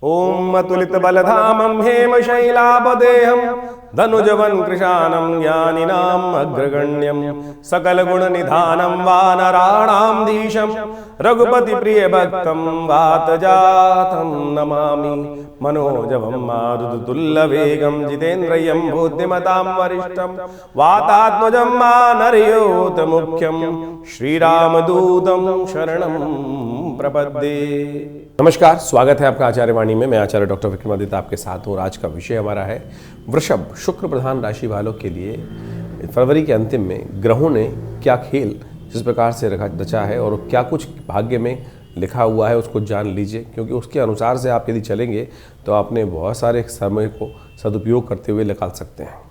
ओम अतुलित बलधामं हेमशैलापदेहं धनुजवन् कृशानं ज्ञानिनाम् अग्रगण्यं सकलगुणनिधानं वानराणां धीशं रघुपतिप्रियभक्तं वातजातं नमामि मनोजवं मारुततुल्यवेगं जितेन्द्रियं बुद्धिमतां वरिष्ठं वातात्मजं मानरयोतमुख्यं श्रीरामदूतं शरणं प्रपद्ये। नमस्कार, स्वागत है आपका आचार्य वाणी में। मैं आचार्य डॉक्टर विक्रमादित्य आपके साथ हूँ। आज का विषय हमारा है वृषभ, शुक्र प्रधान राशि वालों के लिए फरवरी के अंतिम में ग्रहों ने क्या खेल जिस प्रकार से रचा है और क्या कुछ भाग्य में लिखा हुआ है उसको जान लीजिए, क्योंकि उसके अनुसार से आप यदि चलेंगे तो आपने बहुत सारे समय को सदुपयोग करते हुए निकाल सकते हैं।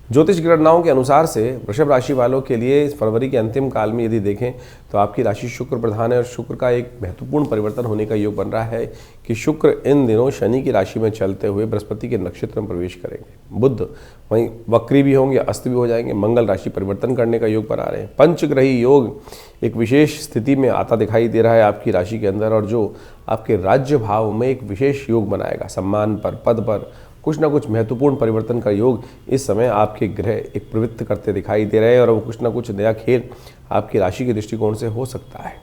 ज्योतिष गणनाओं के अनुसार से वृषभ राशि वालों के लिए फरवरी के अंतिम काल में यदि देखें तो आपकी राशि शुक्र प्रधान है और शुक्र का एक महत्वपूर्ण परिवर्तन होने का योग बन रहा है कि शुक्र इन दिनों शनि की राशि में चलते हुए बृहस्पति के नक्षत्र में प्रवेश करेंगे। बुध वहीं वक्री भी होंगे, अस्त भी हो जाएंगे। मंगल राशि परिवर्तन करने का योग बना रहे हैं। पंचग्रही योग एक विशेष स्थिति में आता दिखाई दे रहा है आपकी राशि के अंदर, और जो आपके राज्य भाव में एक विशेष योग बनाएगा। सम्मान पर, पद पर कुछ ना कुछ महत्वपूर्ण परिवर्तन का योग इस समय आपके ग्रह एक प्रवृत्त करते दिखाई दे रहे हैं, और वो कुछ ना कुछ नया खेल आपकी राशि के दृष्टिकोण से हो सकता है।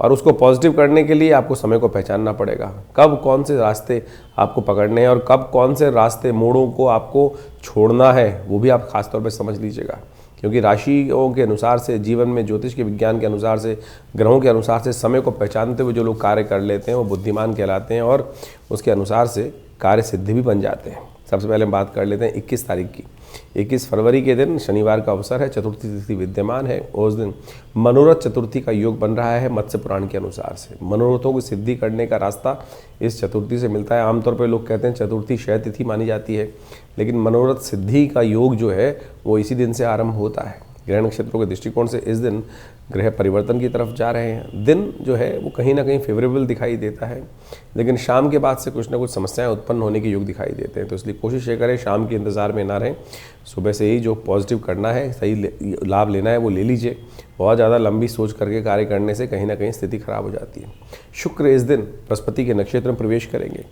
और उसको पॉजिटिव करने के लिए आपको समय को पहचानना पड़ेगा, कब कौन से रास्ते आपको पकड़ने हैं और कब कौन से रास्ते मोड़ों को आपको छोड़ना है, वो भी आप खास तौर पर समझ लीजिएगा। क्योंकि राशियों के अनुसार से, जीवन में ज्योतिष के विज्ञान के अनुसार से, ग्रहों के अनुसार से समय को पहचानते हुए जो लोग कार्य कर लेते हैं वो बुद्धिमान कहलाते हैं और उसके अनुसार से कार्य सिद्धि भी बन जाते हैं। सबसे पहले हम बात कर लेते हैं 21 तारीख की। 21 फरवरी के दिन शनिवार का अवसर है, चतुर्थी तिथि विद्यमान है। उस दिन मनोरथ चतुर्थी का योग बन रहा है। मत्स्य पुराण के अनुसार से मनोरथों को सिद्धि करने का रास्ता इस चतुर्थी से मिलता है। आमतौर पर लोग कहते हैं चतुर्थी क्षय तिथि मानी जाती है, लेकिन मनोरथ सिद्धि का योग जो है वो इसी दिन से आरंभ होता है। ग्रह नक्षत्रों के दृष्टिकोण से इस दिन ग्रह परिवर्तन की तरफ जा रहे हैं। दिन जो है वो कहीं ना कहीं फेवरेबल दिखाई देता है, लेकिन शाम के बाद से कुछ ना कुछ समस्याएं उत्पन्न होने के योग दिखाई देते हैं। तो इसलिए कोशिश ये करें शाम के इंतज़ार में ना रहें, सुबह से ही जो पॉजिटिव करना है, सही लाभ लेना है वो ले लीजिए। बहुत ज़्यादा लंबी सोच करके कार्य करने से कहीं ना कहीं स्थिति खराब हो जाती है। शुक्र इस दिन बृहस्पति के नक्षत्र में प्रवेश करेंगे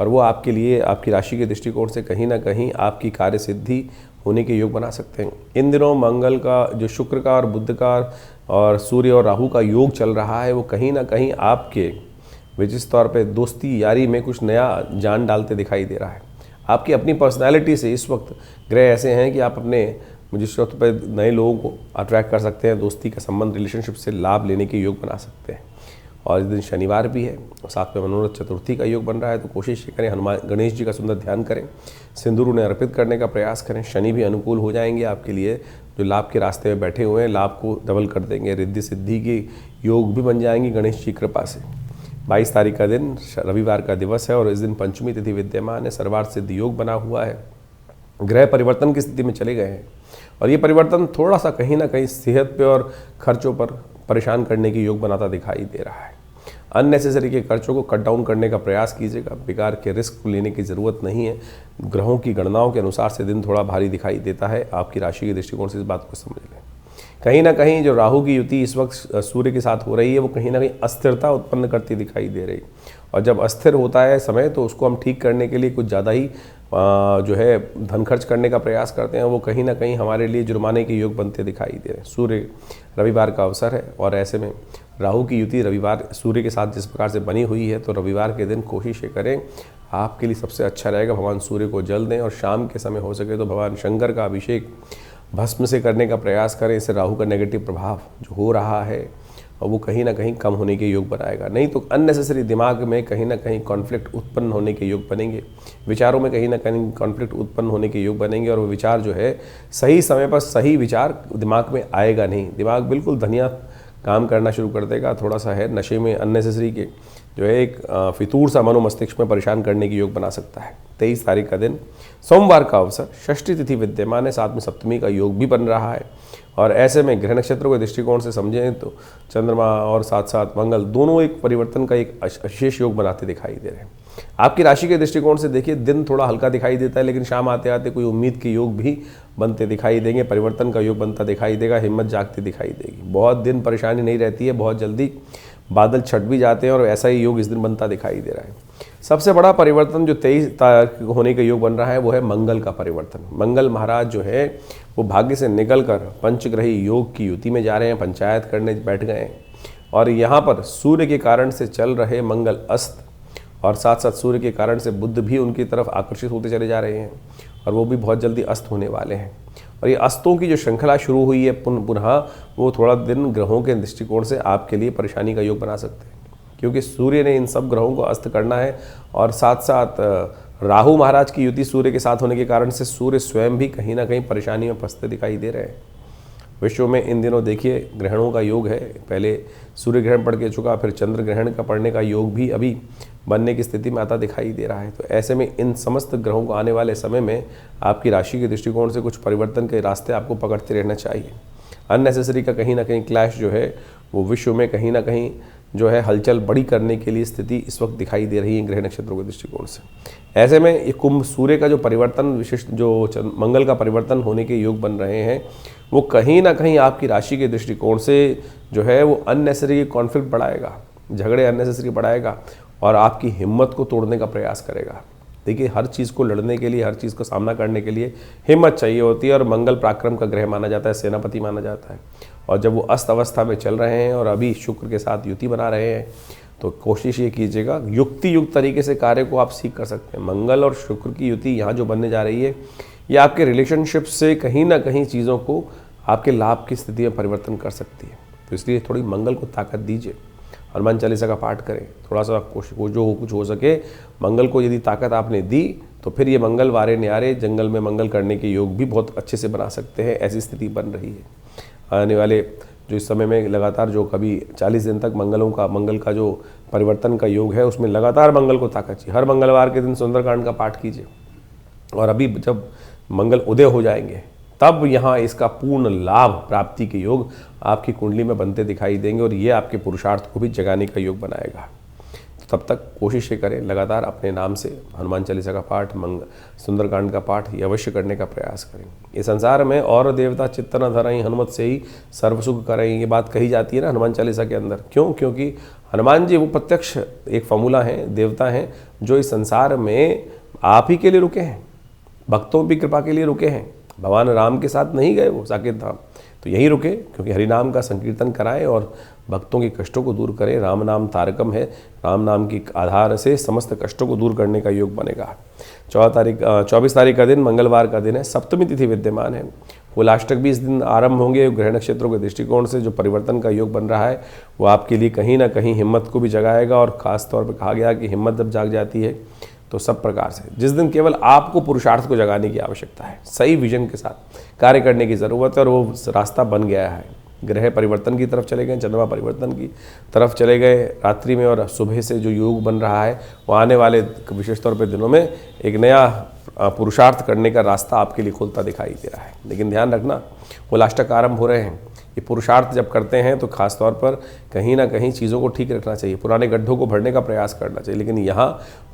और वो आपके लिए, आपकी राशि के दृष्टिकोण से कहीं ना कहीं आपकी कार्य सिद्धि होने के योग बना सकते हैं। इन दिनों मंगल का, जो शुक्र का और बुध का और सूर्य और राहु का योग चल रहा है, वो कहीं ना कहीं आपके विशेष तौर पे दोस्ती यारी में कुछ नया जान डालते दिखाई दे रहा है। आपकी अपनी पर्सनैलिटी से इस वक्त ग्रह ऐसे हैं कि आप अपने जिस वक्त पर नए लोगों को अट्रैक्ट कर सकते हैं, दोस्ती का संबंध, रिलेशनशिप से लाभ लेने के योग बना सकते हैं। और इस दिन शनिवार भी है और साथ में मनोरथ चतुर्थी का योग बन रहा है। तो कोशिश करें हनुमान गणेश जी का सुंदर ध्यान करें, सिंदूर उन्हें अर्पित करने का प्रयास करें। शनि भी अनुकूल हो जाएंगे आपके लिए, जो लाभ के रास्ते में बैठे हुए हैं लाभ को डबल कर देंगे। रिद्धि सिद्धि के योग भी बन जाएंगी गणेश जी कृपा से। 22 तारीख का दिन रविवार का दिवस है और इस दिन पंचमी तिथि विद्यमान है। सर्वार्थ सिद्ध योग बना हुआ है। ग्रह परिवर्तन की स्थिति में चले गए हैं और ये परिवर्तन थोड़ा सा कहीं ना कहीं सेहत पे और खर्चों पर परेशान करने की योग बनाता दिखाई दे रहा है। अननेसेसरी के खर्चों को कट डाउन करने का प्रयास कीजिएगा। बेकार के रिस्क लेने की ज़रूरत नहीं है। ग्रहों की गणनाओं के अनुसार से दिन थोड़ा भारी दिखाई देता है। आपकी राशि के दृष्टिकोण से इस बात को समझ लें। कहीं ना कहीं जो राहु की युति इस वक्त सूर्य के साथ हो रही है वो कहीं ना कहीं अस्थिरता उत्पन्न करती दिखाई दे रही, और जब अस्थिर होता है समय तो उसको हम ठीक करने के लिए कुछ ज़्यादा ही जो है धन खर्च करने का प्रयास करते हैं। वो कहीं ना कहीं हमारे लिए जुर्माने के योग बनते दिखाई दे रहे हैं। सूर्य रविवार का अवसर है और ऐसे में राहु की युति रविवार सूर्य के साथ जिस प्रकार से बनी हुई है, तो रविवार के दिन कोशिश ये करें आपके लिए सबसे अच्छा रहेगा भगवान सूर्य को जल दें और शाम के समय हो सके तो भगवान शंकर का अभिषेक भस्म से करने का प्रयास करें। इससे राहु का नेगेटिव प्रभाव जो हो रहा है और वो कहीं ना कहीं कम होने के योग बनाएगा। नहीं तो अननेसेसरी दिमाग में कहीं ना कहीं कॉन्फ्लिक्ट उत्पन्न होने के योग बनेंगे, विचारों में कहीं ना कहीं कॉन्फ्लिक्ट उत्पन्न होने के योग बनेंगे और वो विचार जो है सही समय पर सही विचार दिमाग में आएगा नहीं। दिमाग बिल्कुल धनिया काम करना शुरू कर देगा। थोड़ा सा है नशे में अननेसेसरी के जो है एक फितूर सा मनो मस्तिष्क में परेशान करने की योग बना सकता है। 23 तारीख का दिन सोमवार का अवसर, षष्ठी तिथि विद्यमान है, साथ में सप्तमी का योग भी बन रहा है। और ऐसे में ग्रह नक्षत्रों के दृष्टिकोण से समझें तो चंद्रमा और साथ साथ मंगल दोनों एक परिवर्तन का एक विशेष योग बनाते दिखाई दे रहे हैं। आपकी राशि के दृष्टिकोण से देखिए दिन थोड़ा हल्का दिखाई देता है, लेकिन शाम आते आते कोई उम्मीद के योग भी बनते दिखाई देंगे। परिवर्तन का योग बनता दिखाई देगा, हिम्मत जागती दिखाई देगी। बहुत दिन परेशानी नहीं रहती है, बहुत जल्दी बादल छट भी जाते हैं और ऐसा ही योग इस दिन बनता दिखाई दे रहा है। सबसे बड़ा परिवर्तन जो 23 तारीख को होने का योग बन रहा है वो है मंगल का परिवर्तन। मंगल महाराज जो है वो भाग्य से निकलकर पंचग्रही योग की युति में जा रहे हैं, पंचायत करने बैठ गए हैं। और यहाँ पर सूर्य के कारण से चल रहे मंगल अस्त और साथ साथ सूर्य के कारण से बुध भी उनकी तरफ आकर्षित होते चले जा रहे हैं और वो भी बहुत जल्दी अस्त होने वाले हैं। और ये अस्तों की जो श्रृंखला शुरू हुई है पुनः वो थोड़ा दिन ग्रहों के दृष्टिकोण से आपके लिए परेशानी का योग बना सकते हैं, क्योंकि सूर्य ने इन सब ग्रहों को अस्त करना है। और साथ साथ राहु महाराज की युति सूर्य के साथ होने के कारण से सूर्य स्वयं भी कहीं ना कहीं परेशानी में फंसते दिखाई दे रहे हैं। विश्व में इन दिनों देखिए ग्रहणों का योग है, पहले सूर्य ग्रहण पड़ के चुका, फिर चंद्र ग्रहण का पड़ने का योग भी अभी बनने की स्थिति में आता दिखाई दे रहा है। तो ऐसे में इन समस्त ग्रहों को आने वाले समय में आपकी राशि के दृष्टिकोण से कुछ परिवर्तन के रास्ते आपको पकड़ते रहना चाहिए। अननेसेसरी का कहीं ना कहीं क्लैश जो है वो विश्व में कहीं ना कहीं जो है हलचल बड़ी करने के लिए स्थिति इस वक्त दिखाई दे रही है ग्रह नक्षत्रों के दृष्टिकोण से। ऐसे में ये कुंभ सूर्य का जो परिवर्तन विशिष्ट जो मंगल का परिवर्तन होने के योग बन रहे हैं वो कहीं ना कहीं आपकी राशि के दृष्टिकोण से जो है वो अननेसेसरी कॉन्फ्लिक्ट बढ़ाएगा, झगड़े अननेसेसरी बढ़ाएगा और आपकी हिम्मत को तोड़ने का प्रयास करेगा। देखिए हर चीज़ को लड़ने के लिए, हर चीज़ को सामना करने के लिए हिम्मत चाहिए होती है और मंगल पराक्रम का ग्रह माना जाता है, सेनापति माना जाता है। और जब वो अस्त अवस्था में चल रहे हैं और अभी शुक्र के साथ युति बना रहे हैं तो कोशिश ये कीजिएगा युक्ति युक्त तरीके से कार्य को आप सीख कर सकते हैं। मंगल और शुक्र की युति यहाँ जो बनने जा रही है ये आपके रिलेशनशिप से कहीं ना कहीं चीज़ों को आपके लाभ की स्थिति में परिवर्तन कर सकती है। तो इसलिए थोड़ी मंगल को ताकत दीजिए, हनुमान चालीसा का पाठ करें, थोड़ा सा कोशिश जो कुछ हो सके मंगल को यदि ताकत आपने दी तो फिर ये मंगल वारे न्यारे जंगल में मंगल करने के योग भी बहुत अच्छे से बना सकते हैं। ऐसी स्थिति बन रही है आने वाले जो इस समय में लगातार जो कभी 40 दिन तक मंगल का जो परिवर्तन का योग है उसमें लगातार मंगल को ताकत चाहिए। हर मंगलवार के दिन सुंदरकांड का पाठ कीजिए और अभी जब मंगल उदय हो जाएंगे तब यहाँ इसका पूर्ण लाभ प्राप्ति के योग आपकी कुंडली में बनते दिखाई देंगे और ये आपके पुरुषार्थ को भी जगाने का योग बनाएगा। तो तब तक कोशिश ये करें लगातार अपने नाम से हनुमान चालीसा का पाठ, सुंदरकांड का पाठ ये अवश्य करने का प्रयास करें। ये संसार में और देवता चित्त न धरई हनुमत से ही सर्वसुख करें, ये बात कही जाती है ना हनुमान चालीसा के अंदर। क्यों? क्योंकि हनुमान जी वो प्रत्यक्ष एक फॉर्मूला हैं, देवता हैं जो इस संसार में आप ही के लिए रुके हैं, भक्तों की कृपा के लिए रुके हैं। भगवान राम के साथ नहीं गए वो साकेत धाम, तो यहीं रुके क्योंकि हरि नाम का संकीर्तन कराएं और भक्तों के कष्टों को दूर करें। राम नाम तारकम है, राम नाम की आधार से समस्त कष्टों को दूर करने का योग बनेगा। 24 तारीख का दिन मंगलवार का दिन है, सप्तमी तिथि विद्यमान है। कुलाष्टक भी इस दिन आरंभ होंगे। ग्रह नक्षत्रों के दृष्टिकोण से जो परिवर्तन का योग बन रहा है वो आपके लिए कहीं ना कहीं हिम्मत को भी जगाएगा और ख़ास तौर पर कहा गया कि हिम्मत जब जाग जाती है तो सब प्रकार से जिस दिन केवल आपको पुरुषार्थ को जगाने की आवश्यकता है, सही विजन के साथ कार्य करने की ज़रूरत है और वो रास्ता बन गया है। ग्रह परिवर्तन की तरफ चले गए, चंद्रमा परिवर्तन की तरफ चले गए रात्रि में और सुबह से जो योग बन रहा है वो आने वाले विशेष तौर पर दिनों में एक नया पुरुषार्थ करने का रास्ता आपके लिए खुलता दिखाई दे रहा है। लेकिन ध्यान रखना कुलाष्टक आरंभ हो रहे हैं, ये पुरुषार्थ जब करते हैं तो खास तौर पर कहीं ना कहीं चीज़ों को ठीक रखना चाहिए, पुराने गड्ढों को भरने का प्रयास करना चाहिए। लेकिन यहाँ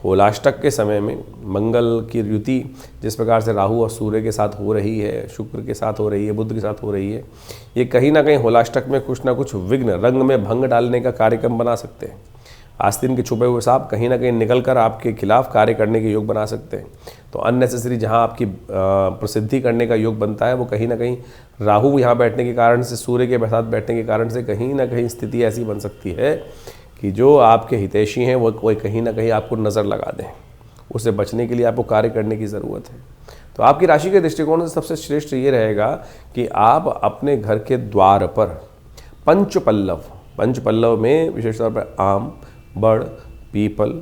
होलाष्टक के समय में मंगल की युति जिस प्रकार से राहु और सूर्य के साथ हो रही है, शुक्र के साथ हो रही है, बुध के साथ हो रही है, ये कहीं ना कहीं होलाष्टक में कुछ ना कुछ विघ्न, रंग में भंग डालने का कार्यक्रम बना सकते हैं। आस्तीन के छुपे हुए सांप कहीं ना कहीं निकल कर आपके खिलाफ कार्य करने के योग बना सकते हैं। तो अननेसेसरी जहां आपकी प्रसिद्धि करने का योग बनता है वो कहीं ना कहीं राहु यहाँ बैठने के कारण से, सूर्य के साथ बैठने के कारण से कहीं ना कहीं स्थिति ऐसी बन सकती है कि जो आपके हितैषी हैं वो कोई कहीं ना कहीं आपको नज़र लगा दें। उससे बचने के लिए आपको कार्य करने की ज़रूरत है। तो आपकी राशि के दृष्टिकोण से सबसे श्रेष्ठ ये रहेगा कि आप अपने घर के द्वार पर पंचपल्लव में विशेष तौर पर आम, बड़, पीपल,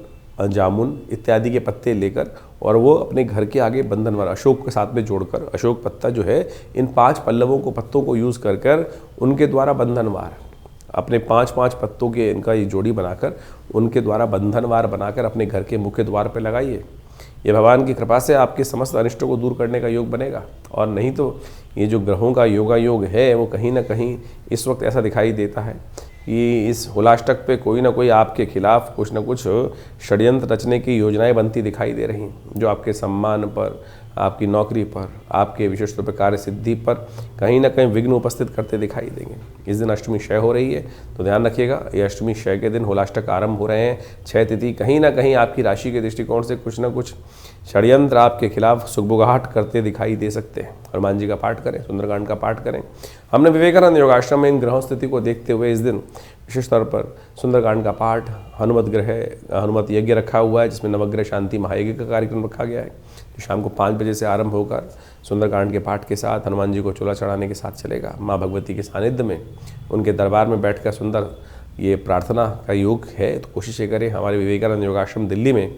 जामुन इत्यादि के पत्ते लेकर और वो अपने घर के आगे बंधनवार अशोक के साथ में जोड़कर, अशोक पत्ता जो है इन 5 पल्लवों को पत्तों को यूज़ कर कर उनके द्वारा बंधनवार अपने 5-5 पत्तों के इनका ये जोड़ी बनाकर उनके द्वारा बंधनवार बनाकर अपने घर के मुख्य द्वार पर लगाइए। ये भगवान की कृपा से आपके समस्त अनिष्टों को दूर करने का योग बनेगा। और नहीं तो ये जो ग्रहों का योग है वो कहीं ना कहीं इस वक्त ऐसा दिखाई देता है कि इस होलाष्टक पे कोई ना कोई आपके खिलाफ कुछ ना कुछ षड्यंत्र रचने की योजनाएं बनती दिखाई दे रही हैं, जो आपके सम्मान पर, आपकी नौकरी पर, आपके विशेष तौर पर कार्य सिद्धि पर कहीं ना कहीं विघ्न उपस्थित करते दिखाई देंगे। इस दिन अष्टमी क्षय हो रही है, तो ध्यान रखिएगा, ये अष्टमी क्षय के दिन होलाष्टक आरंभ हो रहे हैं। क्षय तिथि कहीं ना कहीं आपकी राशि के दृष्टिकोण से कुछ ना कुछ षड्यंत्र आपके खिलाफ सुगबुगाहट करते दिखाई दे सकते हैं। हनुमान जी का पाठ करें, सुंदरकांड का पाठ करें। हमने विवेकानंद योगाश्रम में इन ग्रहों स्थिति को देखते हुए इस दिन विशेष तौर पर सुंदरकांड का पाठ, हनुमत यज्ञ रखा हुआ है, जिसमें नवग्रह शांति महायज्ञ का कार्यक्रम रखा गया है, जो शाम को 5 बजे से आरंभ होकर सुंदरकांड के पाठ के साथ हनुमान जी को चोला चढ़ाने के साथ चलेगा। माँ भगवती के सानिध्य में उनके दरबार में बैठकर सुंदर ये प्रार्थना का योग है। तो कोशिश करें, हमारे विवेकानंद योगाश्रम दिल्ली में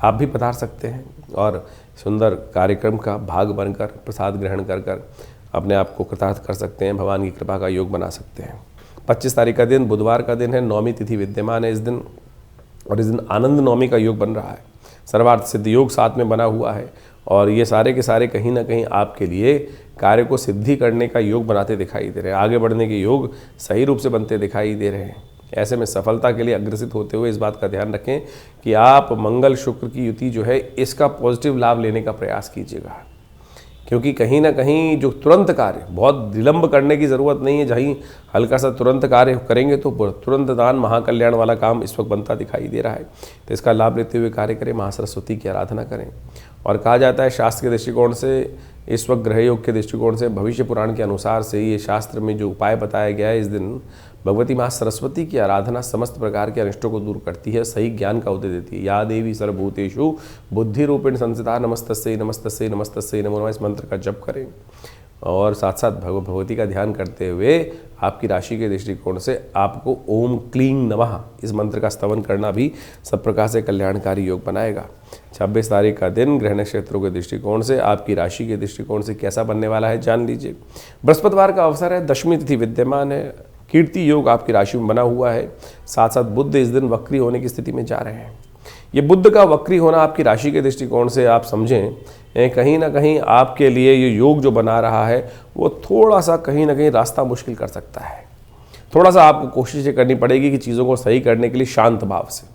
आप भी पधार सकते हैं और सुंदर कार्यक्रम का भाग बनकर प्रसाद ग्रहण कर अपने आप को कृतार्थ कर सकते हैं, भगवान की कृपा का योग बना सकते हैं। 25 तारीख का दिन बुधवार का दिन है, नौमी तिथि विद्यमान है इस दिन, और इस दिन आनंद नौमी का योग बन रहा है। सर्वार्थ सिद्ध योग साथ में बना हुआ है, और ये सारे के सारे कहीं ना कहीं आपके लिए कार्य को सिद्धि करने का योग बनाते दिखाई दे रहे हैं। आगे बढ़ने के योग सही रूप से बनते दिखाई दे रहे हैं। ऐसे में सफलता के लिए अग्रसित होते हुए इस बात का ध्यान रखें कि आप मंगल शुक्र की युति जो है इसका पॉजिटिव लाभ लेने का प्रयास कीजिएगा, क्योंकि कहीं ना कहीं जो तुरंत कार्य, बहुत विलंब करने की ज़रूरत नहीं है, जहीं हल्का सा तुरंत कार्य करेंगे तो तुरंत दान महाकल्याण वाला काम इस वक्त बनता दिखाई दे रहा है। तो इसका लाभ लेते हुए कार्य करें, महासरस्वती की आराधना करें। और कहा जाता है शास्त्र के दृष्टिकोण से, इस वक्त ग्रह योग के दृष्टिकोण से, भविष्य पुराण के अनुसार से ये शास्त्र में जो उपाय बताया गया है, इस दिन भगवती माँ सरस्वती की आराधना समस्त प्रकार के अनिष्टों को दूर करती है, सही ज्ञान का उदय देती है। या देवी सर्वभूतेषु बुद्धि रूपेण संस्थिता नमस्तस्यै नमस्तस्यै नमस्तस्यै नमो नमः, इस मंत्र का जप करें और साथ साथ भगवती का ध्यान करते हुए आपकी राशि के दृष्टिकोण से आपको ओम क्लीं नमः इस मंत्र का स्तवन करना भी सब प्रकार से कल्याणकारी योग बनाएगा। 26 तारीख का दिन ग्रह नक्षत्रों के दृष्टिकोण से आपकी राशि के दृष्टिकोण से कैसा बनने वाला है जान लीजिए। बृहस्पतिवार का अवसर है, दशमी तिथि विद्यमान है, कीर्ति योग आपकी राशि में बना हुआ है। साथ साथ बुध इस दिन वक्री होने की स्थिति में जा रहे हैं। ये बुध का वक्री होना आपकी राशि के दृष्टिकोण से आप समझें कहीं ना कहीं आपके लिए ये योग जो बना रहा है वो थोड़ा सा कहीं ना कहीं रास्ता मुश्किल कर सकता है। थोड़ा सा आपको कोशिश करनी पड़ेगी कि चीज़ों को सही करने के लिए शांत भाव से।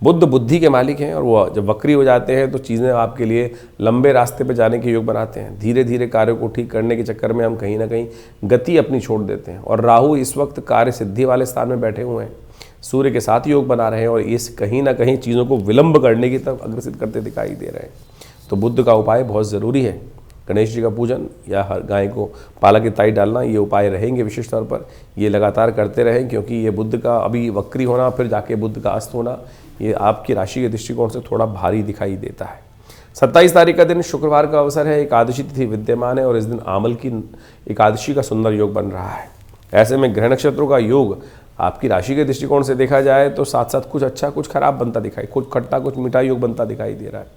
बुध बुद्धि के मालिक हैं और वो जब वक्री हो जाते हैं तो चीज़ें आपके लिए लंबे रास्ते पर जाने के योग बनाते हैं। धीरे धीरे कार्यों को ठीक करने के चक्कर में हम कहीं ना कहीं गति अपनी छोड़ देते हैं। और राहु इस वक्त कार्य सिद्धि वाले स्थान में बैठे हुए हैं, सूर्य के साथ योग बना रहे हैं और इस कहीं ना कहीं चीज़ों को विलंब करने की तरफ अग्रसित करते दिखाई दे रहे हैं। तो बुद्ध का उपाय बहुत ज़रूरी है। गणेश जी का पूजन या हर गाय को पालक की ताई डालना, ये उपाय रहेंगे विशेष तौर पर। ये लगातार करते रहें, क्योंकि ये बुद्ध का अभी वक्री होना फिर जाके बुद्ध का अस्त होना, ये आपकी राशि के दृष्टिकोण से थोड़ा भारी दिखाई देता है। 27 तारीख का दिन शुक्रवार का अवसर है, एकादशी तिथि विद्यमान है और इस दिन आमल की एकादशी का सुंदर योग बन रहा है। ऐसे में ग्रह नक्षत्रों का योग आपकी राशि के दृष्टिकोण से देखा जाए तो साथ साथ कुछ अच्छा कुछ खराब बनता दिखाई, कुछ खट्टा कुछ मीठा योग बनता दिखाई दे रहा है।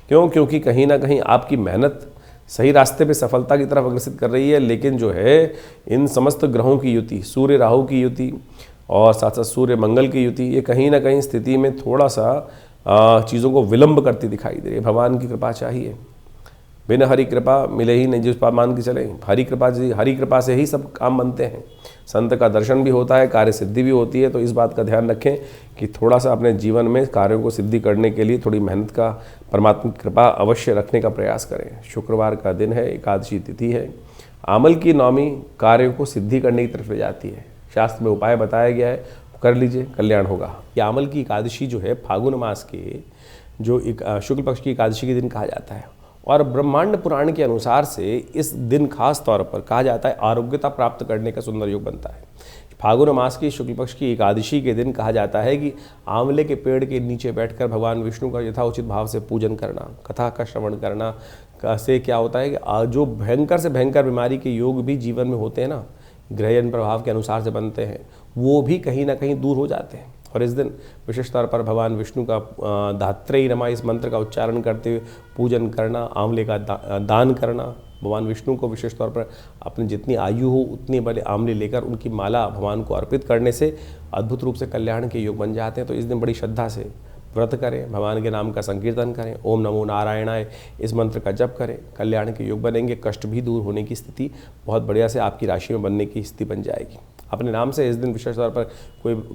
क्यों? क्योंकि कहीं ना कहीं आपकी मेहनत सही रास्ते पे सफलता की तरफ अग्रसित कर रही है, लेकिन जो है इन समस्त ग्रहों की युति, सूर्य राहु की युति और साथ साथ सूर्य मंगल की युति, ये कहीं ना कहीं स्थिति में थोड़ा सा चीज़ों को विलंब करती दिखाई दे रही है। भगवान की कृपा चाहिए, बिना हरि कृपा मिले ही नहीं, जिस पर मान के चले हरि कृपा से ही सब काम बनते हैं। संत का दर्शन भी होता है, कार्य सिद्धि भी होती है। तो इस बात का ध्यान रखें कि थोड़ा सा अपने जीवन में कार्यों को सिद्धि करने के लिए थोड़ी मेहनत का, परमात्मा की कृपा अवश्य रखने का प्रयास करें। शुक्रवार का दिन है, एकादशी तिथि है। आमल की नौमी कार्यों को सिद्धि करने की तरफ ले जाती है। शास्त्र में उपाय बताया गया है, कर लीजिए, कल्याण होगा। ये आमल की एकादशी जो है फागुन मास के जो शुक्ल पक्ष की एकादशी के दिन कहा जाता है और ब्रह्मांड पुराण के अनुसार से इस दिन खास तौर पर कहा जाता है आरोग्यता प्राप्त करने का सुंदर योग बनता है। फागुन मास की शुक्ल पक्ष की एकादशी के दिन कहा जाता है कि आंवले के पेड़ के नीचे बैठकर भगवान विष्णु का यथाउचित भाव से पूजन करना, कथा का श्रवण करना से क्या होता है कि जो भयंकर से भयंकर बीमारी के योग भी जीवन में होते हैं ना, ग्रहण प्रभाव के अनुसार से बनते हैं, वो भी कहीं ना कहीं दूर हो जाते हैं। और इस दिन विशेष तौर पर भगवान विष्णु का धात्रेयी नमः इस मंत्र का उच्चारण करते हुए पूजन करना, आंवले का दान करना, भगवान विष्णु को विशेष तौर पर अपनी जितनी आयु हो उतनी बड़े आंवले लेकर उनकी माला भगवान को अर्पित करने से अद्भुत रूप से कल्याण के योग बन जाते हैं। तो इस दिन बड़ी श्रद्धा से व्रत करें, भगवान के नाम का संकीर्तन करें, ओम नमो नारायणाय इस मंत्र का जप करें, कल्याण के योग बनेंगे। कष्ट भी दूर होने की स्थिति बहुत बढ़िया से आपकी राशि में बनने की स्थिति बन जाएगी। अपने नाम से इस दिन विशेष तौर पर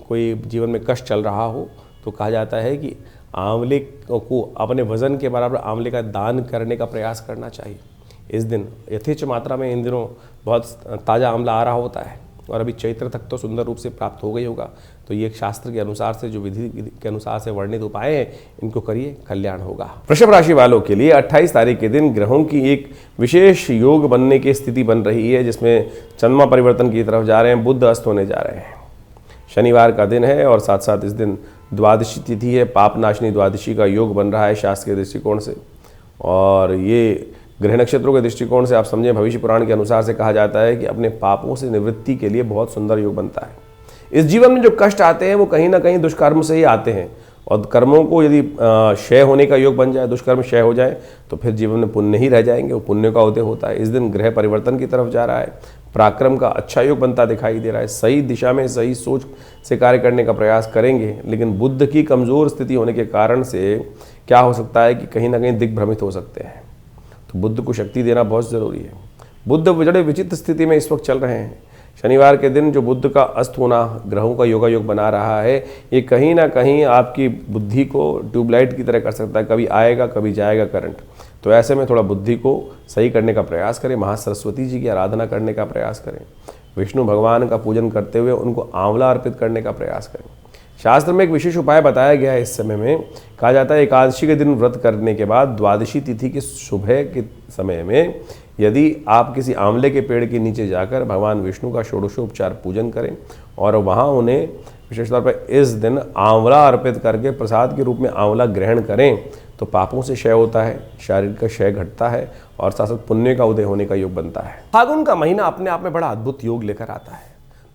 कोई जीवन में कष्ट चल रहा हो तो कहा जाता है कि आंवले को अपने वजन के बराबर आंवले का दान करने का प्रयास करना चाहिए। इस दिन यथेच मात्रा में इन दिनों बहुत ताज़ा आंवला आ रहा होता है और अभी चैत्र तक तो सुंदर रूप से प्राप्त हो गई होगा। तो ये एक शास्त्र के अनुसार से जो विधि के अनुसार से वर्णित उपाय हैं, इनको करिए, कल्याण होगा। वृषभ राशि वालों के लिए 28 तारीख के दिन ग्रहों की एक विशेष योग बनने की स्थिति बन रही है, जिसमें चंद्रमा परिवर्तन की तरफ जा रहे हैं, बुध अस्त होने जा रहे हैं। शनिवार का दिन है और साथ साथ इस दिन द्वादशी तिथि है, पाप नाशनी द्वादशी का योग बन रहा है शास्त्र के दृष्टिकोण से। और ये ग्रह नक्षत्रों के दृष्टिकोण से आप समझें, भविष्य पुराण के अनुसार से कहा जाता है कि अपने पापों से निवृत्ति के लिए बहुत सुंदर योग बनता है। इस जीवन में जो कष्ट आते हैं वो कहीं ना कहीं दुष्कर्म से ही आते हैं, और कर्मों को यदि क्षय होने का योग बन जाए, दुष्कर्म क्षय हो जाए, तो फिर जीवन में पुण्य ही रह जाएंगे, वो पुण्य का उदय होता है। इस दिन ग्रह परिवर्तन की तरफ जा रहा है, पराक्रम का अच्छा योग बनता दिखाई दे रहा है। सही दिशा में सही सोच से कार्य करने का प्रयास करेंगे, लेकिन बुध की कमज़ोर स्थिति होने के कारण से क्या हो सकता है कि कहीं ना कहीं दिग्भ्रमित हो सकते हैं। तो बुध को शक्ति देना बहुत ज़रूरी है। बुध बड़े विचित्र स्थिति में इस वक्त चल रहे हैं। शनिवार के दिन जो बुध का अस्त होना ग्रहों का योगा योग बना रहा है, ये कहीं ना कहीं आपकी बुद्धि को ट्यूबलाइट की तरह कर सकता है, कभी आएगा कभी जाएगा करंट। तो ऐसे में थोड़ा बुद्धि को सही करने का प्रयास करें, महासरस्वती जी की आराधना करने का प्रयास करें, विष्णु भगवान का पूजन करते हुए उनको आंवला अर्पित करने का प्रयास करें। शास्त्र में एक विशेष उपाय बताया गया है। इस समय में कहा जाता है एकादशी के दिन व्रत करने के बाद द्वादशी तिथि की सुबह के समय में यदि आप किसी आंवले के पेड़ के नीचे जाकर भगवान विष्णु का षोडशोपचार पूजन करें और वहाँ उन्हें विशेष तौर पर इस दिन आंवला अर्पित करके प्रसाद के रूप में आंवला ग्रहण करें, तो पापों से क्षय होता है, शारीर का क्षय घटता है और साथ साथ पुण्य का उदय होने का योग बनता है। फागुन का महीना अपने आप में बड़ा अद्भुत योग लेकर आता है।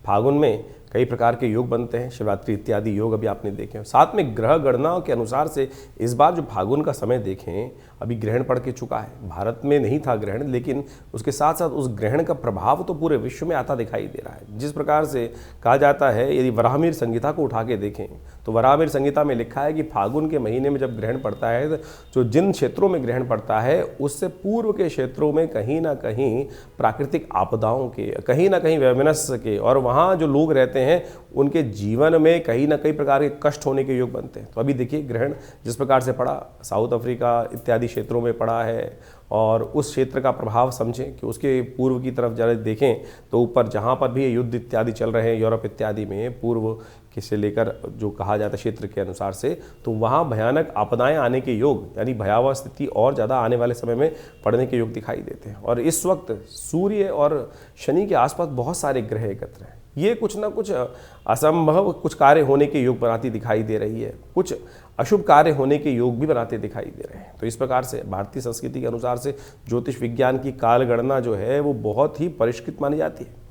फागुन में कई प्रकार के योग बनते हैं, शिवरात्रि इत्यादि योग अभी आपने देखे हैं। साथ में ग्रह गणनाओं के अनुसार से इस बार जो फागुन का समय देखें, अभी ग्रहण पड़ के चुका है। भारत में नहीं था ग्रहण, लेकिन उसके साथ साथ उस ग्रहण का प्रभाव तो पूरे विश्व में आता दिखाई दे रहा है। जिस प्रकार से कहा जाता है, यदि वराहमिहिर संहिता को उठा के देखें तो वराहमिहिर संहिता में लिखा है कि फागुन के महीने में जब ग्रहण पड़ता है, तो जिन क्षेत्रों में ग्रहण पड़ता है उससे पूर्व के क्षेत्रों में कहीं ना कहीं प्राकृतिक आपदाओं के, कहीं ना कहीं वैमनस्य के, और वहाँ जो लोग रहते हैं उनके जीवन में कहीं ना कई प्रकार के कष्ट होने के योग बनते हैं। तो अभी देखिए ग्रहण जिस प्रकार से पड़ा, साउथ अफ्रीका इत्यादि क्षेत्रों में पड़ा है, और उस क्षेत्र का प्रभाव समझें कि उसके पूर्व की तरफ जरा देखें तो ऊपर जहाँ पर भी युद्ध इत्यादि चल रहे हैं यूरोप इत्यादि में, पूर्व से लेकर जो कहा जाता है क्षेत्र के अनुसार से, तो वहाँ भयानक आपदाएं आने के योग, यानी भयावह स्थिति और ज़्यादा आने वाले समय में पड़ने के योग दिखाई देते हैं। और इस वक्त सूर्य और शनि के आसपास बहुत सारे ग्रह एकत्र हैं। ये कुछ ना कुछ असंभव कुछ कार्य होने के योग बनाती दिखाई दे रही है, कुछ अशुभ कार्य होने के योग भी बनाते दिखाई दे रहे हैं। तो इस प्रकार से भारतीय संस्कृति के अनुसार से ज्योतिष विज्ञान की काल गणना जो है वो बहुत ही परिष्कृत मानी जाती है।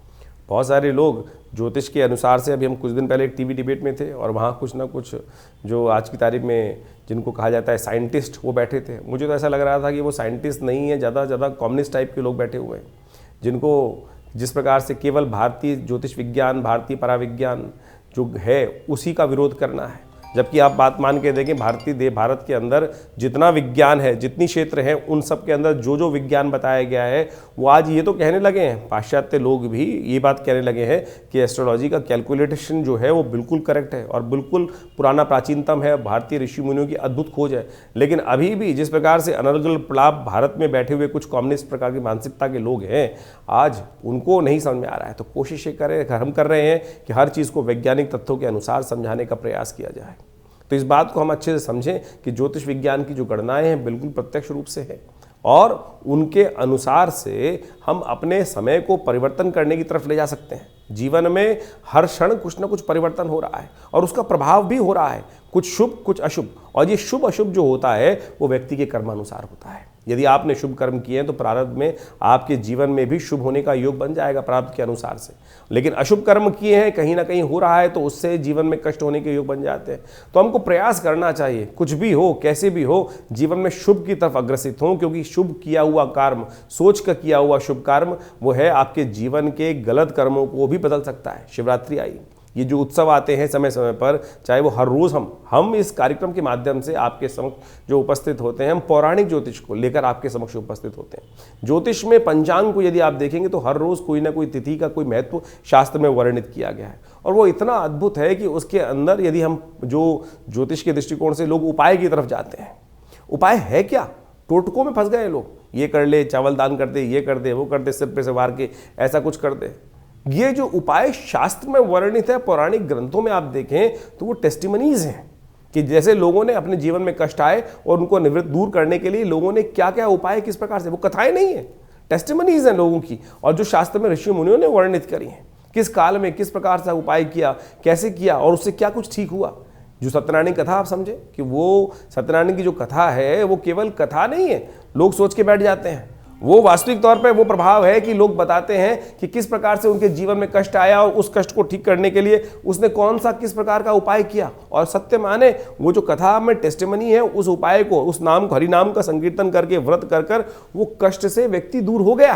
बहुत सारे लोग ज्योतिष के अनुसार से, अभी हम कुछ दिन पहले एक टीवी डिबेट में थे और वहाँ कुछ ना कुछ जो आज की तारीख में जिनको कहा जाता है साइंटिस्ट, वो बैठे थे। मुझे तो ऐसा लग रहा था कि वो साइंटिस्ट नहीं है, ज़्यादा ज़्यादा कम्युनिस्ट टाइप के लोग बैठे हुए हैं, जिनको जिस प्रकार से केवल भारतीय ज्योतिष विज्ञान, भारतीय पराविज्ञान जो है उसी का विरोध करना है। जबकि आप बात मान के देखें, भारत के अंदर जितना विज्ञान है, जितनी क्षेत्र हैं, उन सब के अंदर जो जो विज्ञान बताया गया है, वो आज ये तो कहने लगे हैं, पाश्चात्य लोग भी ये बात कहने लगे हैं कि एस्ट्रोलॉजी का कैलकुलेशन जो है वो बिल्कुल करेक्ट है और बिल्कुल पुराना प्राचीनतम है, भारतीय ऋषि मुनियों की अद्भुत खोज है। लेकिन अभी भी जिस प्रकार से अनर्गल प्रलाप भारत में बैठे हुए कुछ कम्युनिस्ट प्रकार की मानसिकता के लोग हैं, आज उनको नहीं समझ में आ रहा है। तो कोशिश हम कर रहे हैं कि हर चीज़ को वैज्ञानिक तथ्यों के अनुसार समझाने का प्रयास किया जाए। तो इस बात को हम अच्छे से समझें कि ज्योतिष विज्ञान की जो गणनाएं हैं बिल्कुल प्रत्यक्ष रूप से है, और उनके अनुसार से हम अपने समय को परिवर्तन करने की तरफ ले जा सकते हैं। जीवन में हर क्षण कुछ ना कुछ परिवर्तन हो रहा है और उसका प्रभाव भी हो रहा है, कुछ शुभ कुछ अशुभ। और ये शुभ अशुभ जो होता है वो व्यक्ति के कर्मानुसार होता है। यदि आपने शुभ कर्म किए हैं तो प्रारब्ध में आपके जीवन में भी शुभ होने का योग बन जाएगा प्रारब्ध के अनुसार से। लेकिन अशुभ कर्म किए हैं, कहीं ना कहीं हो रहा है, तो उससे जीवन में कष्ट होने के योग बन जाते हैं। तो हमको प्रयास करना चाहिए, कुछ भी हो कैसे भी हो, जीवन में शुभ की तरफ अग्रसित हों, क्योंकि शुभ किया हुआ कर्म, सोच का किया हुआ शुभ कर्म वो है आपके जीवन के गलत कर्मों को भी बदल सकता है। शिवरात्रि आई, ये जो उत्सव आते हैं समय समय पर, चाहे वो हर रोज़ हम इस कार्यक्रम के माध्यम से आपके समक्ष जो उपस्थित होते हैं, हम पौराणिक ज्योतिष को लेकर आपके समक्ष उपस्थित होते हैं। ज्योतिष में पंचांग को यदि आप देखेंगे तो हर रोज़ कोई ना कोई तिथि का कोई महत्व शास्त्र में वर्णित किया गया है, और वो इतना अद्भुत है कि उसके अंदर यदि हम जो ज्योतिष के दृष्टिकोण से लोग उपाय की तरफ जाते हैं, उपाय है क्या, टोटकों में फंस गए लोग, ये कर ले, चावल दान कर दे, ये कर दे, वो कर दे, सिर पे से वार के ऐसा कुछ कर दे। ये जो उपाय शास्त्र में वर्णित है, पौराणिक ग्रंथों में आप देखें तो वो टेस्टिमनीज हैं कि जैसे लोगों ने अपने जीवन में कष्ट आए और उनको निवृत्त दूर करने के लिए लोगों ने क्या क्या उपाय किस प्रकार से, वो कथाएं नहीं है, टेस्टिमनीज हैं लोगों की, और जो शास्त्र में ऋषि मुनियों ने वर्णित करी हैं, किस काल में किस प्रकार से उपाय किया, कैसे किया और उससे क्या कुछ ठीक हुआ। जो सत्यनारायण कथा आप समझे कि वो सत्यनारायण की जो कथा है वो केवल कथा नहीं है, लोग सोच के बैठ जाते हैं, वो वास्तविक तौर पे वो प्रभाव है कि लोग बताते हैं कि किस प्रकार से उनके जीवन में कष्ट आया और उस कष्ट को ठीक करने के लिए उसने कौन सा किस प्रकार का उपाय किया। और सत्य माने वो जो कथा में टेस्टिमनी है, उस उपाय को, उस नाम को, हरि नाम का संकीर्तन करके व्रत कर कर वो कष्ट से व्यक्ति दूर हो गया।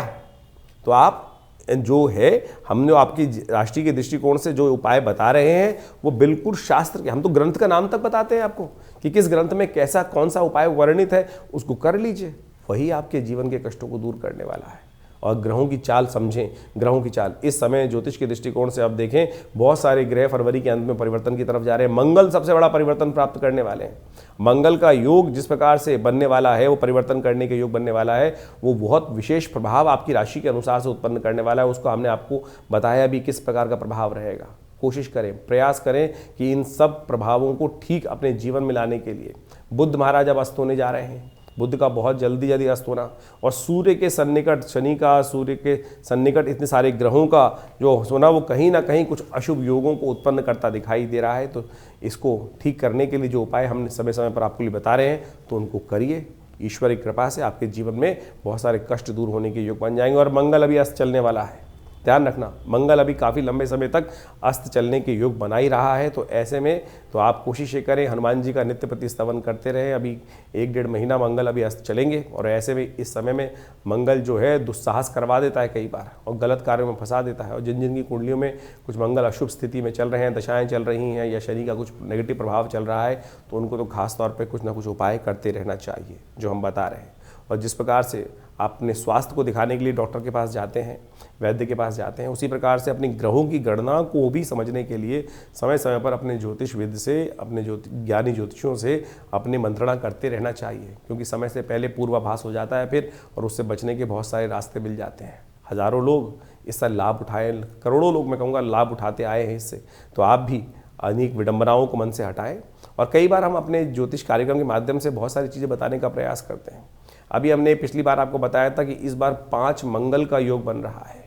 तो आप जो है, हमने आपकी राष्ट्रीय के दृष्टिकोण से जो उपाय बता रहे हैं वो बिल्कुल शास्त्र के, हम तो ग्रंथ का नाम तक बताते हैं आपको कि किस ग्रंथ में कैसा कौन सा उपाय वर्णित है, उसको कर लीजिए, वही आपके जीवन के कष्टों को दूर करने वाला है। और ग्रहों की चाल समझें, ग्रहों की चाल इस समय ज्योतिष के दृष्टिकोण से आप देखें, बहुत सारे ग्रह फरवरी के अंत में परिवर्तन की तरफ जा रहे हैं। मंगल सबसे बड़ा परिवर्तन प्राप्त करने वाले हैं। मंगल का योग जिस प्रकार से बनने वाला है, वो परिवर्तन करने के योग बनने वाला है, वो बहुत विशेष प्रभाव आपकी राशि के अनुसार से उत्पन्न करने वाला है। उसको हमने आपको बताया भी किस प्रकार का प्रभाव रहेगा। कोशिश करें, प्रयास करें कि इन सब प्रभावों को ठीक अपने जीवन में लाने के लिए। बुध महाराज अब अस्त होने जा रहे हैं, बुध का बहुत जल्दी अस्त होना, और सूर्य के सन्निकट, शनि का सूर्य के सन्निकट, इतने सारे ग्रहों का जो होना वो कहीं ना कहीं कुछ अशुभ योगों को उत्पन्न करता दिखाई दे रहा है। तो इसको ठीक करने के लिए जो उपाय हमने समय समय पर आपके लिए बता रहे हैं, तो उनको करिए। ईश्वर की कृपा से आपके जीवन में बहुत सारे कष्ट दूर होने के योग बन जाएंगे। और मंगल अभी अस्त चलने वाला है, ध्यान रखना, मंगल अभी काफ़ी लंबे समय तक अस्त चलने के योग बना ही रहा है। तो ऐसे में तो आप कोशिश ये करें, हनुमान जी का नित्य प्रति स्तवन करते रहें। अभी 1-1.5 महीना मंगल अभी अस्त चलेंगे, और ऐसे में इस समय में मंगल जो है दुस्साहस करवा देता है कई बार, और गलत कार्यों में फंसा देता है। और जिन जिन की कुंडलियों में कुछ मंगल अशुभ स्थिति में चल रहे हैं, दशाएँ चल रही हैं, या शनि का कुछ नेगेटिव प्रभाव चल रहा है, तो उनको तो खास तौर पर कुछ ना कुछ उपाय करते रहना चाहिए जो हम बता रहे हैं। और जिस प्रकार से अपने स्वास्थ्य को दिखाने के लिए डॉक्टर के पास जाते हैं, वैद्य के पास जाते हैं, उसी प्रकार से अपनी ग्रहों की गणना को भी समझने के लिए समय समय पर अपने ज्योतिष विद से, अपने ज्ञानी ज्योतिषों से अपनी मंत्रणा करते रहना चाहिए, क्योंकि समय से पहले पूर्वाभास हो जाता है फिर, और उससे बचने के बहुत सारे रास्ते मिल जाते हैं। हज़ारों लोग इसका लाभ उठाए, करोड़ों लोग मैं कहूँगा लाभ उठाते आए हैं इससे। तो आप भी अनेक विडंबनाओं को मन से हटाएं। और कई बार हम अपने ज्योतिष कार्यक्रम के माध्यम से बहुत सारी चीज़ें बताने का प्रयास करते हैं। अभी हमने पिछली बार आपको बताया था कि इस बार 5 मंगल का योग बन रहा है,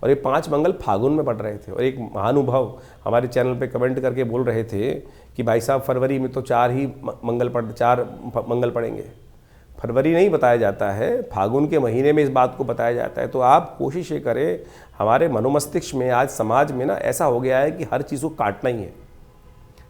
और ये 5 मंगल फागुन में पड़ रहे थे। और एक महानुभाव हमारे चैनल पे कमेंट करके बोल रहे थे कि भाई साहब फरवरी में तो 4 मंगल पड़ेंगे। फरवरी नहीं बताया जाता है, फागुन के महीने में इस बात को बताया जाता है। तो आप कोशिश ये करें, हमारे मनोमस्तिष्क में आज समाज में ना ऐसा हो गया है कि हर चीज़ को काटना ही है।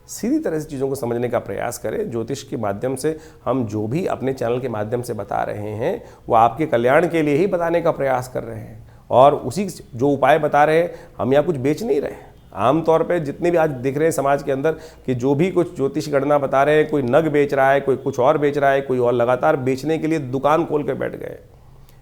सीधी तरह से चीज़ों को समझने का प्रयास करें। ज्योतिष के माध्यम से हम जो भी अपने चैनल के माध्यम से बता रहे हैं, वो आपके कल्याण के लिए ही बताने का प्रयास कर रहे हैं, और उसी जो उपाय बता रहे हैं, हम यहाँ कुछ बेच नहीं रहे। आमतौर पे जितने भी आज दिख रहे हैं समाज के अंदर कि जो भी कुछ ज्योतिष गणना बता रहे हैं, कोई नग बेच रहा है, कोई कुछ और बेच रहा है, कोई और लगातार बेचने के लिए दुकान खोल कर बैठ गए।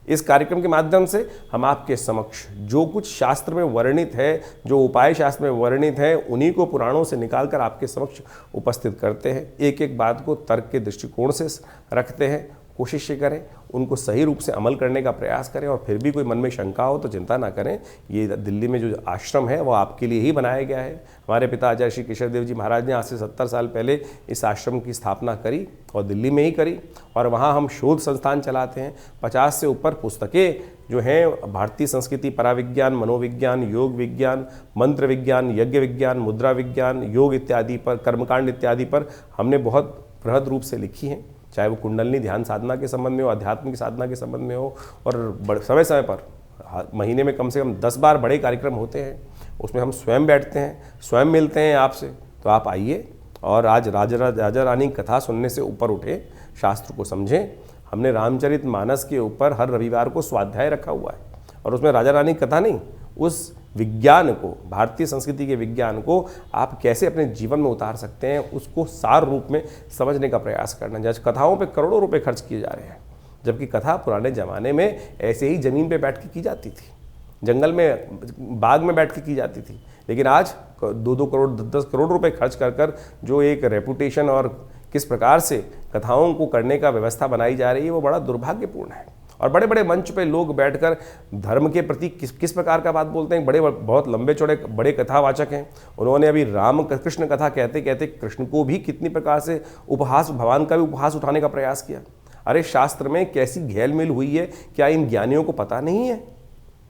इस कार्यक्रम के माध्यम से हम आपके समक्ष जो कुछ शास्त्र में वर्णित है, जो उपाय शास्त्र में वर्णित है, उन्हीं को पुराणों से निकालकर आपके समक्ष उपस्थित करते हैं। एक एक बात को तर्क के दृष्टिकोण से रखते हैं। कोशिश करें उनको सही रूप से अमल करने का प्रयास करें। और फिर भी कोई मन में शंका हो तो चिंता ना करें, ये दिल्ली में जो आश्रम है वो आपके लिए ही बनाया गया है। हमारे पिता आचार्य श्री केशव देव जी महाराज ने आज से 70 साल पहले इस आश्रम की स्थापना करी, और दिल्ली में ही करी, और वहाँ हम शोध संस्थान चलाते हैं। 50 से ऊपर पुस्तकें जो हैं भारतीय संस्कृति, पराविज्ञान, मनोविज्ञान, योग विज्ञान, मंत्र विज्ञान, यज्ञ विज्ञान, मुद्रा विज्ञान, योग इत्यादि पर, कर्मकांड इत्यादि पर हमने बहुत बृहद रूप से लिखी हैं। चाहे वो कुंडलनी ध्यान साधना के संबंध में हो, आध्यात्मिक साधना के संबंध में हो, और समय समय पर महीने में कम से कम 10 बार बड़े कार्यक्रम होते हैं। उसमें हम स्वयं बैठते हैं, स्वयं मिलते हैं आपसे। तो आप आइए, और आज राजा रानी कथा सुनने से ऊपर उठे, शास्त्र को समझें। हमने रामचरित मानस के ऊपर हर रविवार को स्वाध्याय रखा हुआ है, और उसमें राजा रानी कथा नहीं, उस विज्ञान को, भारतीय संस्कृति के विज्ञान को आप कैसे अपने जीवन में उतार सकते हैं, उसको सार रूप में समझने का प्रयास करना। जैसे कथाओं पे करोड़ों रुपए खर्च किए जा रहे हैं, जबकि कथा पुराने ज़माने में ऐसे ही ज़मीन पे बैठ के की जाती थी, जंगल में, बाग में बैठ के की जाती थी। लेकिन आज 2-2 करोड़ 10-10 करोड़ रुपए खर्च कर कर जो एक रेपुटेशन और किस प्रकार से कथाओं को करने का व्यवस्था बनाई जा रही है, वो बड़ा दुर्भाग्यपूर्ण है। और बड़े बड़े मंच पे लोग बैठकर धर्म के प्रति किस प्रकार का बात बोलते हैं। बहुत लंबे चौड़े बड़े कथावाचक हैं। उन्होंने अभी राम कृष्ण कथा कहते कहते कृष्ण को भी कितनी प्रकार से उपहास, भगवान का भी उपहास उठाने का प्रयास किया। अरे शास्त्र में कैसी घेलमेल हुई है, क्या इन ज्ञानियों को पता नहीं है?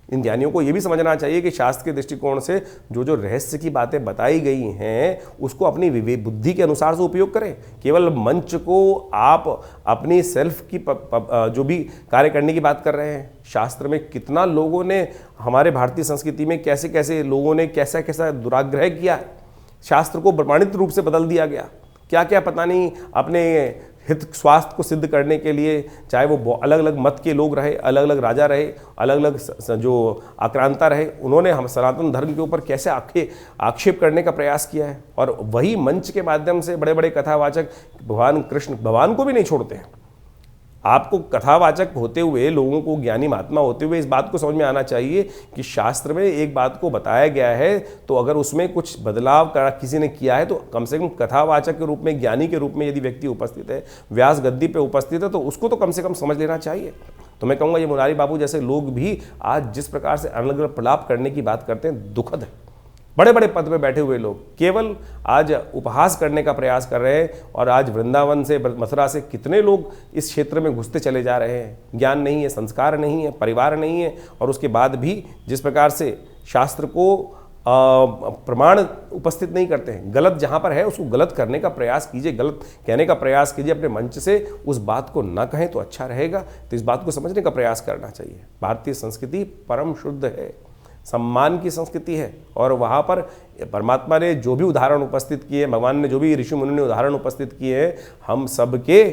इन ज्ञानियों को ये भी समझना चाहिए कि शास्त्र के दृष्टिकोण से जो रहस्य की बातें बताई गई हैं उसको अपनी विवेक बुद्धि के अनुसार से उपयोग करें। केवल मंच को आप अपनी सेल्फ की जो भी कार्य करने की बात कर रहे हैं। शास्त्र में कितना लोगों ने, हमारे भारतीय संस्कृति में कैसे कैसे लोगों ने कैसा कैसा दुराग्रह किया है। शास्त्र को प्रमाणित रूप से बदल दिया गया। क्या क्या पता नहीं अपने हित स्वास्थ्य को सिद्ध करने के लिए, चाहे वो अलग अलग मत के लोग रहे, अलग अलग राजा रहे, अलग अलग जो आक्रांता रहे, उन्होंने हम सनातन धर्म के ऊपर कैसे आक्षेप करने का प्रयास किया है। और वही मंच के माध्यम से बड़े बड़े कथावाचक भगवान को भी नहीं छोड़ते हैं। आपको कथावाचक होते हुए, लोगों को ज्ञानी महात्मा होते हुए इस बात को समझ में आना चाहिए कि शास्त्र में एक बात को बताया गया है, तो अगर उसमें कुछ बदलाव किसी ने किया है तो कम से कम कथावाचक के रूप में, ज्ञानी के रूप में यदि व्यक्ति उपस्थित है, व्यास गद्दी पे उपस्थित है, तो उसको तो कम से कम समझ लेना चाहिए। तो मैं कहूँगा ये मुरारी बाबू जैसे लोग भी आज जिस प्रकार से अलग अलग प्रलाप करने की बात करते हैं, दुखद है। बड़े बड़े पद पे बैठे हुए लोग केवल आज उपहास करने का प्रयास कर रहे हैं। और आज वृंदावन से, मथुरा से कितने लोग इस क्षेत्र में घुसते चले जा रहे हैं। ज्ञान नहीं है, संस्कार नहीं है, परिवार नहीं है, और उसके बाद भी जिस प्रकार से शास्त्र को प्रमाण उपस्थित नहीं करते हैं। गलत जहाँ पर है उसको गलत करने का प्रयास कीजिए, गलत कहने का प्रयास कीजिए। अपने मंच से उस बात को ना कहें तो अच्छा रहेगा। तो इस बात को समझने का प्रयास करना चाहिए। भारतीय संस्कृति परम शुद्ध है, सम्मान की संस्कृति है। और वहाँ पर परमात्मा ने जो भी उदाहरण उपस्थित किए, भगवान ने जो भी ऋषि मुनि ने उदाहरण उपस्थित किए हैं, हम सबके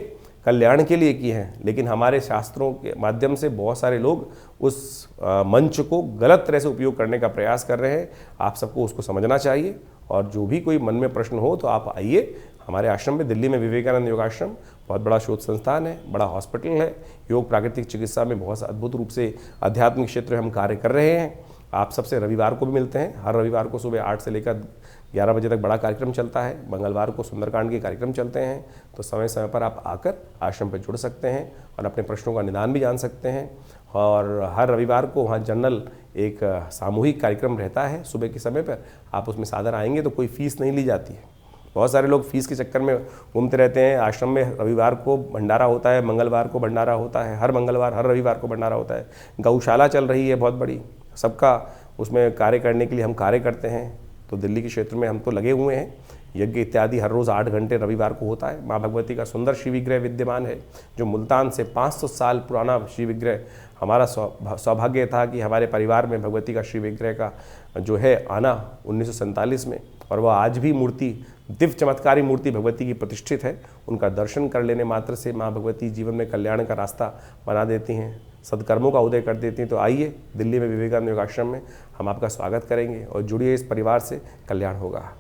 कल्याण के लिए किए हैं। लेकिन हमारे शास्त्रों के माध्यम से बहुत सारे लोग उस मंच को गलत तरह से उपयोग करने का प्रयास कर रहे हैं। आप सबको उसको समझना चाहिए। और जो भी कोई मन में प्रश्न हो तो आप आइए हमारे आश्रम में। दिल्ली में विवेकानंद योगाश्रम बहुत बड़ा शोध संस्थान है, बड़ा हॉस्पिटल है। योग प्राकृतिक चिकित्सा में बहुत अद्भुत रूप से आध्यात्मिक क्षेत्र में हम कार्य कर रहे हैं। आप सबसे रविवार को भी मिलते हैं। हर रविवार को सुबह 8 से लेकर 11 बजे तक बड़ा कार्यक्रम चलता है। मंगलवार को सुंदरकांड के कार्यक्रम चलते हैं। तो समय समय पर आप आकर आश्रम पर जुड़ सकते हैं और अपने प्रश्नों का निदान भी जान सकते हैं। और हर रविवार को वहाँ जनरल एक सामूहिक कार्यक्रम रहता है सुबह के समय पर। आप उसमें सादर आएंगे तो कोई फ़ीस नहीं ली जाती है। बहुत सारे लोग फीस के चक्कर में घूमते रहते हैं। आश्रम में रविवार को भंडारा होता है, मंगलवार को भंडारा होता है, हर मंगलवार हर रविवार को भंडारा होता है। गौशाला चल रही है बहुत बड़ी, सबका उसमें कार्य करने के लिए हम कार्य करते हैं। तो दिल्ली के क्षेत्र में हम तो लगे हुए हैं। यज्ञ इत्यादि हर रोज़ 8 घंटे रविवार को होता है। माँ भगवती का सुंदर शिव विग्रह विद्यमान है, जो मुल्तान से 500 साल पुराना शिव विग्रह। हमारा सौभाग्य था कि हमारे परिवार में भगवती का शिव विग्रह का जो है आना 1947 में, और वह आज भी मूर्ति, दिव्य चमत्कारी मूर्ति भगवती की प्रतिष्ठित है। उनका दर्शन कर लेने मात्र से माँ भगवती जीवन में कल्याण का रास्ता बना देती हैं, सदकर्मों का उदय कर देती हैं। तो आइए दिल्ली में विवेकानंद योगाश्रम में हम आपका स्वागत करेंगे और जुड़िए इस परिवार से, कल्याण होगा।